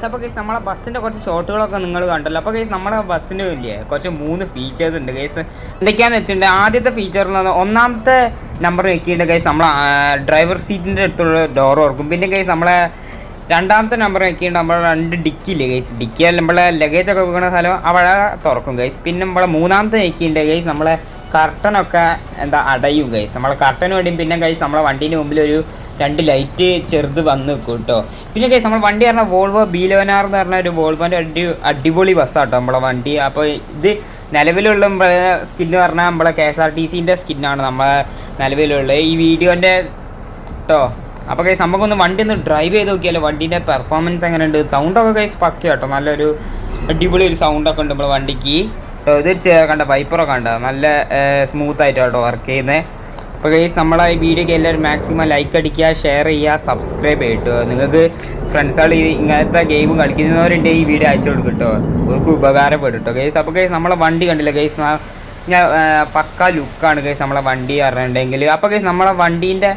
അപ്പോൾ കേസ് നമ്മളെ ബസ്സിൻ്റെ കുറച്ച് ഷോട്ടുകളൊക്കെ നിങ്ങൾ കണ്ടല്ലോ. അപ്പോൾ കേസ് നമ്മുടെ ബസ്സിന് ഇല്ലേ കുറച്ച് 3 ഫീച്ചേഴ്സ് ഉണ്ട് കേസ്. എന്തൊക്കെയാണെന്ന് വെച്ചിട്ടുണ്ടെങ്കിൽ ആദ്യത്തെ ഫീച്ചർ എന്ന് പറഞ്ഞാൽ ഒന്നാമത്തെ നമ്പർ വെക്കിയിട്ട് കേസ് നമ്മളെ ഡ്രൈവർ സീറ്റിൻ്റെ അടുത്തുള്ള ഡോർ ഓർക്കും. പിന്നെ കേസ് നമ്മളെ രണ്ടാമത്തെ നമ്പർ വെക്കിയിട്ട് നമ്മളെ 2 ഡിക്കില്ലേ കേസ്, ഡിക്കിയാൽ നമ്മളെ ലഗേജൊക്കെ വെക്കുന്ന സ്ഥലം അവിടെ തുറക്കും കേസ്. പിന്നെ നമ്മളെ മൂന്നാമത്തെ വെക്കിൻ്റെ കേസ് നമ്മളെ കർട്ടനൊക്കെ അടയും കേസ്, നമ്മളെ കർട്ടന് വേണ്ടിയും. പിന്നെ കേസ് നമ്മളെ വണ്ടീൻ്റെ മുമ്പിൽ ഒരു 2 ലൈറ്റ് ചെറുത് വന്ന് നിൽക്കും കേട്ടോ. പിന്നെ കേസ് നമ്മൾ വണ്ടി പറഞ്ഞാൽ വോൾവോ B11R എന്ന് പറഞ്ഞ ഒരു വോൾവോൻ്റെ അടിപൊളി ബസ്സാട്ടോ നമ്മളെ വണ്ടി. അപ്പോൾ ഇത് നിലവിലുള്ള സ്കിന്ന് പറഞ്ഞാൽ നമ്മളെ KSRTCൻ്റെ സ്കിന്നാണ് നമ്മളെ നിലവിലുള്ള ഈ വീഡിയോൻ്റെ കേട്ടോ. അപ്പോൾ കേസ് നമുക്കൊന്ന് വണ്ടി ഒന്ന് ഡ്രൈവ് ചെയ്ത് നോക്കിയാലോ, വണ്ടീൻ്റെ പെർഫോമൻസ് എങ്ങനെയുണ്ട്. സൗണ്ടൊക്കെ കേസ് പക്ക കേട്ടോ, നല്ലൊരു അടിപൊളി ഒരു സൗണ്ടൊക്കെ ഉണ്ട് നമ്മളെ വണ്ടിക്ക് കേട്ടോ. ഇതൊരു കണ്ട വൈപ്പറൊക്കെ കണ്ട നല്ല സ്മൂത്തായിട്ട് കേട്ടോ വർക്ക് ചെയ്യുന്നത്. അപ്പോൾ കേസ് നമ്മളെ ഈ വീഡിയോക്ക് എല്ലാവരും മാക്സിമം ലൈക്ക് അടിക്കുക, ഷെയർ ചെയ്യുക, സബ്സ്ക്രൈബ് ചെയ്യട്ടോ. നിങ്ങൾക്ക് ഫ്രണ്ട്സുകൾ ഇങ്ങനത്തെ ഗെയിം കളിക്കുന്നവരുണ്ട് ഈ വീഡിയോ അയച്ചു കൊടുക്കും കേട്ടോ, അവർക്ക് ഉപകാരപ്പെടും കേട്ടോ കേസ്. അപ്പോൾ കേസ് നമ്മളെ വണ്ടി കണ്ടില്ല കേസ്, ഞാൻ പക്ക ലുക്കാണ് കേസ് നമ്മളെ വണ്ടി പറഞ്ഞിട്ടുണ്ടെങ്കിൽ. അപ്പോൾ കേസ് നമ്മളെ വണ്ടീൻ്റെ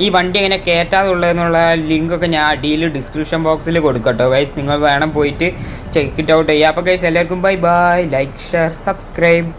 ഈ വണ്ടി എങ്ങനെ കയറ്റാതുള്ളതെന്നുള്ള ലിങ്കൊക്കെ ഞാൻ അടിയിൽ ഡിസ്ക്രിപ്ഷൻ ബോക്സിൽ കൊടുക്കട്ടോ ഗൈസ്, നിങ്ങൾ വേണം പോയിട്ട് ചെക്ക് ഇറ്റ് ഔട്ട് ചെയ്യുക. അപ്പോൾ ഗൈസ് എല്ലാവർക്കും bye bye, like share subscribe.